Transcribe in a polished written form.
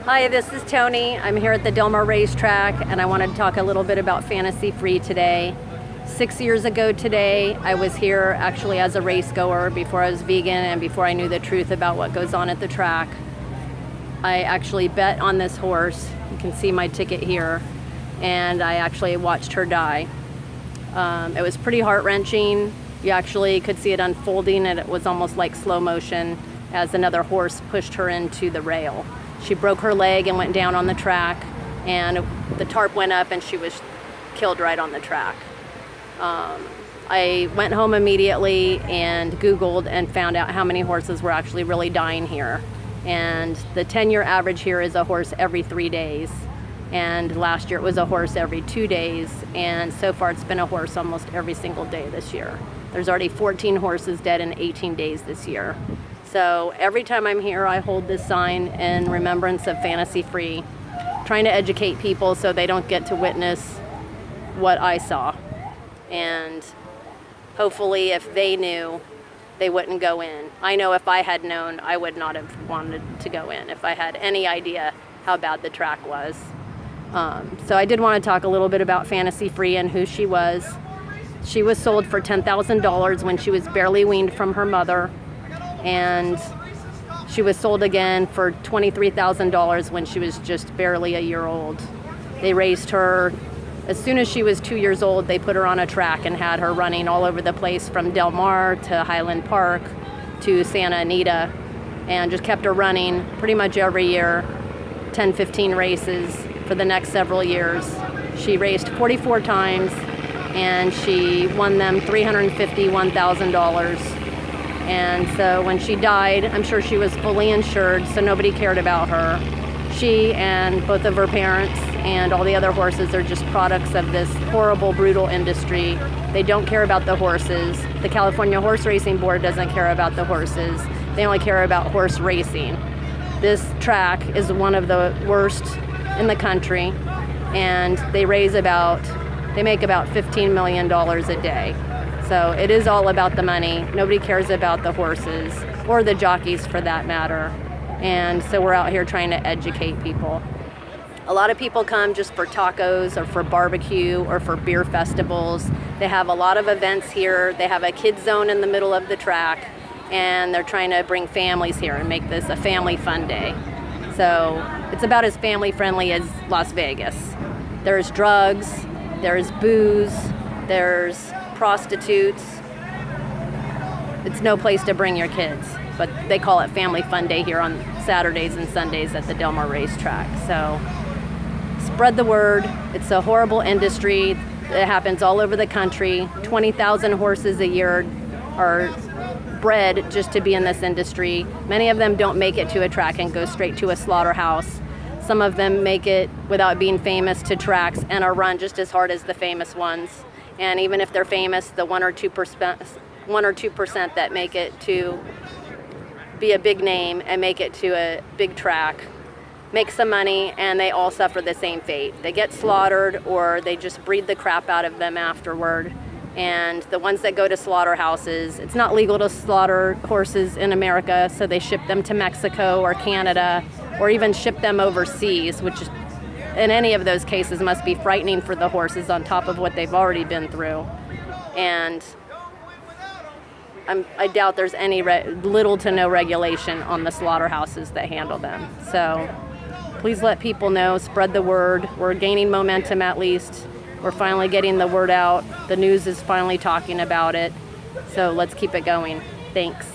Hi, this is Tony. I'm here at the Del Mar Racetrack, and I wanted to talk a little bit about Fantasy Free today. 6 years ago today, I was here actually as a race goer before I was vegan and before I knew the truth about what goes on at the track. I actually bet on this horse. You can see my ticket here, and I actually watched her die. It was pretty heart-wrenching. You actually could see it unfolding, and it was almost like slow motion as another horse pushed her into the rail. She broke her leg and went down on the track, and the tarp went up and she was killed right on the track. I went home immediately and Googled and found out how many horses were actually really dying here. And the 10-year average here is a horse every 3 days. And last year it was a horse every 2 days. And so far it's been a horse almost every single day this year. There's already 14 horses dead in 18 days this year. So every time I'm here, I hold this sign in remembrance of Fantasy Free, trying to educate people so they don't get to witness what I saw. And hopefully if they knew, they wouldn't go in. I know if I had known, I would not have wanted to go in if I had any idea how bad the track was. So I did want to talk a little bit about Fantasy Free and who she was. She was sold for $10,000 when she was barely weaned from her mother. And she was sold again for $23,000 when she was just barely a year old. They raised her as soon as she was 2 years old. They put her on a track and had her running all over the place from Del Mar to Highland Park to Santa Anita, and just kept her running pretty much every year, 10, 15 races for the next several years. She raced 44 times and she won them $351,000. And so when she died, I'm sure she was fully insured, so nobody cared about her. She and both of her parents and all the other horses are just products of this horrible, brutal industry. They don't care about the horses. The California Horse Racing Board doesn't care about the horses. They only care about horse racing. This track is one of the worst in the country, and they make about $15 million a day. So it is all about the money. Nobody cares about the horses or the jockeys for that matter. And so we're out here trying to educate people. A lot of people come just for tacos or for barbecue or for beer festivals. They have a lot of events here. They have a kids zone in the middle of the track, and they're trying to bring families here and make this a family fun day. So it's about as family friendly as Las Vegas. There's drugs, there's booze, there's prostitutes. It's no place to bring your kids, but they call it Family Fun Day here on Saturdays and Sundays at the Del Mar Racetrack. So spread the word. It's a horrible industry. It happens all over the country. 20,000 horses a year are bred just to be in this industry. Many of them don't make it to a track and go straight to a slaughterhouse. Some of them make it without being famous to tracks and are run just as hard as the famous ones. And even if they're famous, the 1 or 2% that make it to be a big name and make it to a big track make some money, and they all suffer the same fate. They get slaughtered, or they just breed the crap out of them afterward. And the ones that go to slaughterhouses, it's not legal to slaughter horses in America, so they ship them to Mexico or Canada, or even ship them overseas, which in any of those cases must be frightening for the horses on top of what they've already been through. And I doubt there's any little to no regulation on the slaughterhouses that handle them. So please let people know, spread the word. We're gaining momentum at least. We're finally getting the word out. The news is finally talking about it. So let's keep it going. Thanks.